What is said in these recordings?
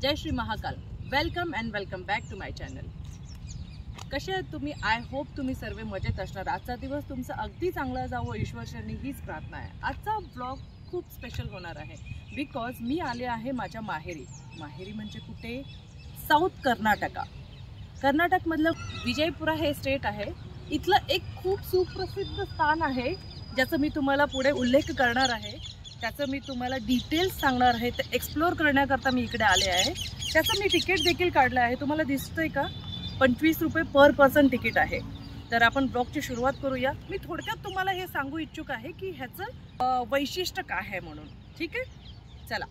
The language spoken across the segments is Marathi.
Jai Shri Mahakal. Welcome and welcome back to my channel. कसे आहात तुम्ही? आय होप तुम्ही सर्व मजेत असणार. आजचा दिवस तुमचा अगदी चांगला जावो ईश्वरचरणी हीच प्रार्थना आहे. आजचा ब्लॉग खूप स्पेशल होणार आहे बिकॉज मी आले आहे माझ्या माहेरी. माहेरी म्हणजे कुठे? साऊथ कर्नाटका. कर्नाटकमधलं विजयपुरा हे स्टेट आहे. इथलं एक खूप सुप्रसिद्ध स्थान आहे ज्याचा मी तुम्हाला पुढे उल्लेख करणार आहे. त्याचं मी तुम्हाला डिटेल्स सांगणार आहे. तर एक्सप्लोर करण्याकरता मी इकडे आले आहे. त्याचं मी तिकीट देखील काढलं आहे. तुम्हाला दिसतंय का? 25 रुपये पर पर्सन तिकीट आहे. तर आपण ब्लॉगची सुरुवात करूया. मी थोडक्यात तुम्हाला हे सांगू इच्छुक आहे की ह्याचं वैशिष्ट्य काय आहे म्हणून. ठीक आहे, चला.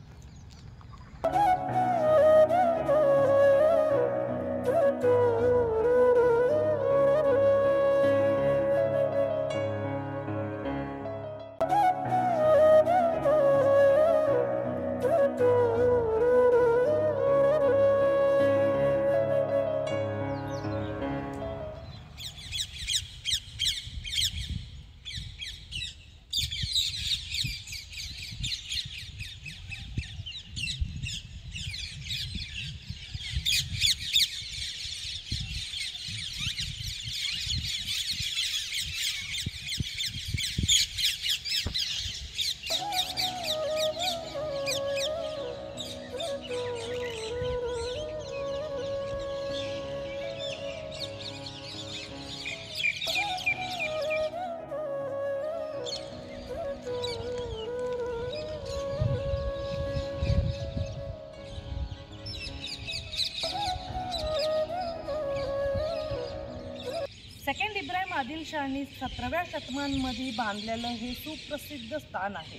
सेकंड इब्राहिम आदिलशाहनी 17व्या शतकामध्ये बांधलेलं हे सुप्रसिद्ध स्थान आहे.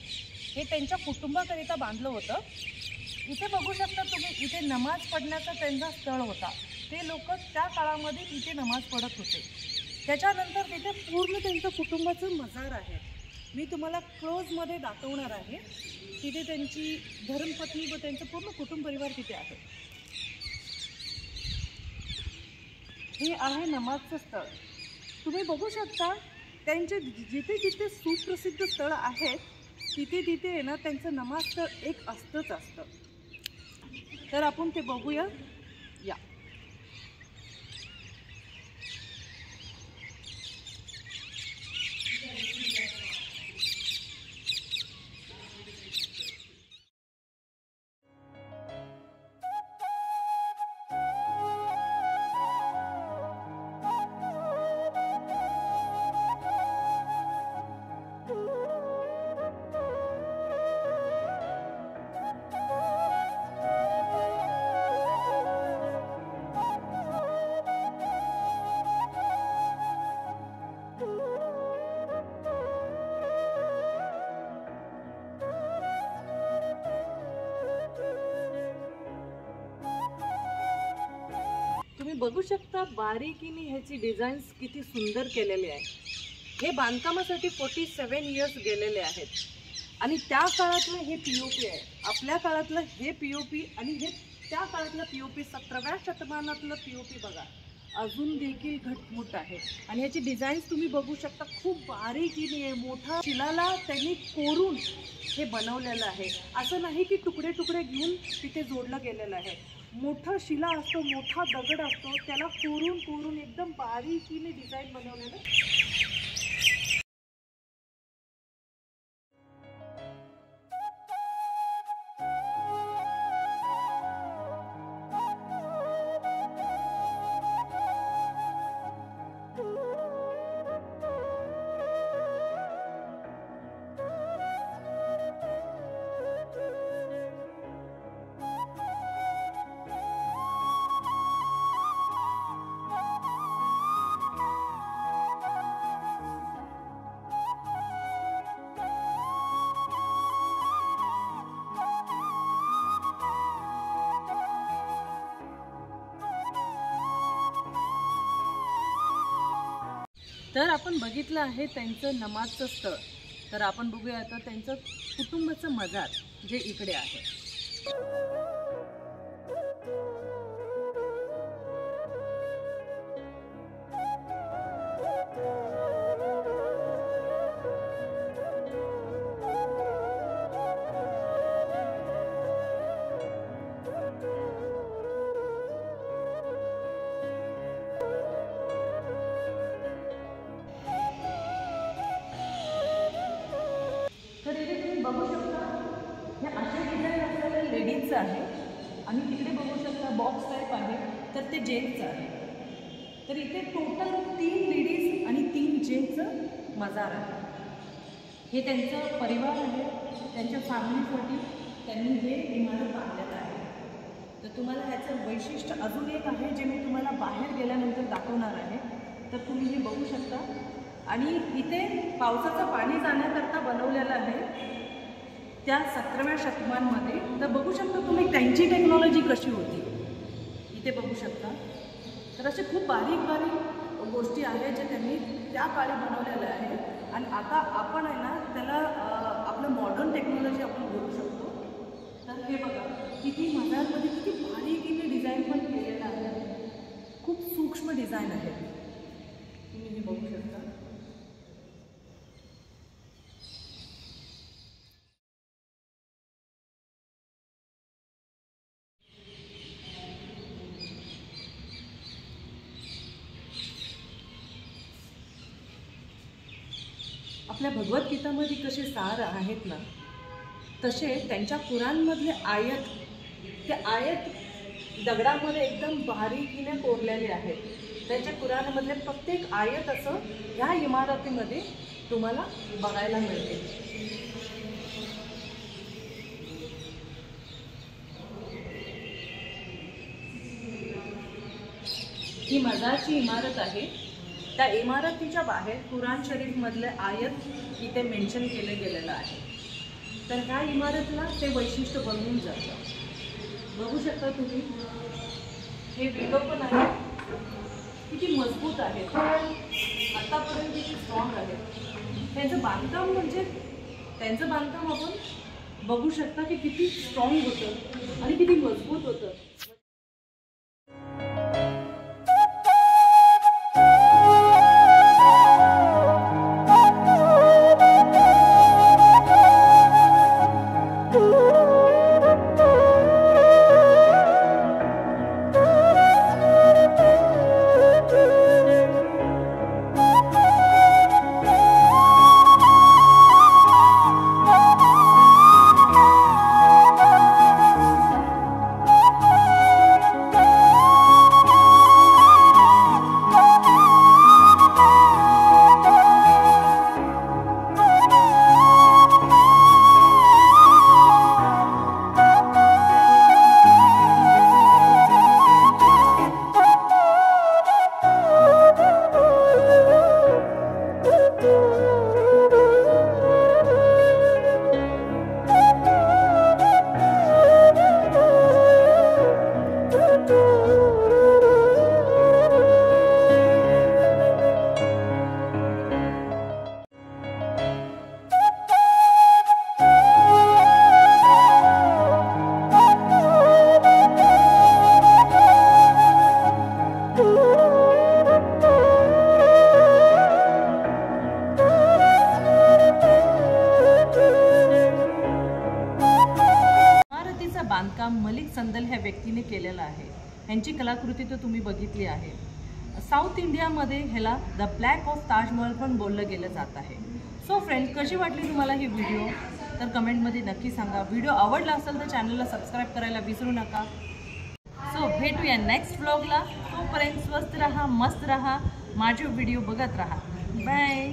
हे त्यांच्या कुटुंबाकरिता बांधलं होतं. इथे बघू शकता तुम्ही, इथे नमाज पडण्याचा त्यांचा स्थळ होता. ते लोक त्या काळामध्ये इथे नमाज पडत होते. त्याच्यानंतर तिथे पूर्ण त्यांचं कुटुंबाचं मजार आहे. मी तुम्हाला क्लोजमध्ये दाखवणार आहे. तिथे त्यांची धर्मपत्नी व त्यांचं पूर्ण कुटुंब परिवार तिथे आहे. हे आहे नमाजचं स्थळ. तुम्ही बघू शकता त्यांचे जिथे जिथे सुप्रसिद्ध स्थळ आहेत तिथे तिथे आहे ना त्यांचं नमाज स्थळ एक असतंच असतं. तर आपण ते बघूया या. तुम्ही बघू शकता बारीकीने ह्याची डिझाईन्स किती सुंदर केलेली आहे. हे बांधकामासाठी 47 इयर्स गेलेले आहेत. आणि त्या काळातलं हे POP आहे. आपल्या काळातलं हे POP आणि हे त्या काळातलं POP 17व्या शतमानातलं POP बघा, अजून देखील घटमुट आहे. आणि ह्याची डिझाईन्स तुम्ही बघू शकता खूप बारीकीने आहे. मोठा शिलाला त्यांनी कोरून हे बनवलेलं आहे. असं नाही की तुकडे तुकडे घेऊन तिथे जोडलं गेलेलं आहे. मोठा शिला असतो, मोठा दगड असतो, त्याला कोरून कोरून एकदम बारीकीने डिझाईन बनवलेलं. तर आपण बघितलं आहे त्यांचं नमाजचं स्थळ. तर आपण बघूया आता त्यांचं कुटुंबाचं मजार जे इकडे आहे. तर ते जेंट्सचं आहे. तर इथे टोटल 3 लेडीज आणि 3 जेंट्सचं मजार आहे. हे त्यांचं परिवार आहे, त्यांच्या फॅमिलीसाठी त्यांनी हे इमारत बांधलेलं आहे. तर तुम्हाला ह्याचं वैशिष्ट्य अजून एक आहे जे मी तुम्हाला बाहेर गेल्यानंतर दाखवणार आहे. तर तुम्ही हे बघू शकता. आणि इथे पावसाचं पाणी जाण्याकरता बनवलेलं आहे त्या 17व्या शतकामध्ये. तर बघू शकता तुम्ही त्यांची टेक्नॉलॉजी कशी होती इथे बघू शकता. तर असे खूप बारीक बारीक गोष्टी आहेत जे त्यांनी त्या काळी बनवलेल्या आहे. आणि आता आपण आहे ना त्याला आपलं मॉडर्न टेक्नॉलॉजी आपण बोलू शकतो. तर हे बघा किती मजारमध्ये किती बारीकीने डिझाईन पण केलेलं आहे. खूप सूक्ष्म डिझाईन आहे, तुम्ही हे बघू शकता. आपल्या भगवद्गीतामध्ये कसे सार आहेत ना, तसे त्यांच्या कुराणमधले आयत, ते आयत दगडामध्ये एकदम बारीकीने कोरलेले आहेत. त्यांच्या कुराणमधले प्रत्येक आयत असं ह्या इमारतीमध्ये तुम्हाला बघायला मिळते. ही मजारची इमारत आहे. त्या इमारतीच्या बाहेर कुराण शरीफमधले आयत इथे मेन्शन केलं गेलेलं आहे. तर ह्या इमारतीला ते वैशिष्ट्य बनवून जातं. बघू शकता तुम्ही हे विंडो पण आहे, किती मजबूत आहेत, आतापर्यंत किती स्ट्रॉंग आहेत. त्यांचं बांधकाम म्हणजे त्यांचं बांधकाम आपण बघू शकता की किती स्ट्रॉंग होतं आणि किती मजबूत होतं. बांधकाम मलिक संदल ह्या व्यक्तीने केलेलं आहे. ह्यांची कलाकृती तर तुम्ही बघितली आहे. साऊथ इंडियामध्ये ह्याला द ब्लॅक ऑफ ताजमहल पण बोललं गेलं जात आहे. सो फ्रेंड्स, कशी वाटली तुम्हाला ही व्हिडिओ तर कमेंटमध्ये नक्की सांगा. व्हिडिओ आवडला असेल तर चॅनलला सबस्क्राईब करायला विसरू नका. सो भेटूया नेक्स्ट व्लॉगला. तोपर्यंत स्वस्त राहा, मस्त राहा, माझे व्हिडिओ बघत राहा. बाय.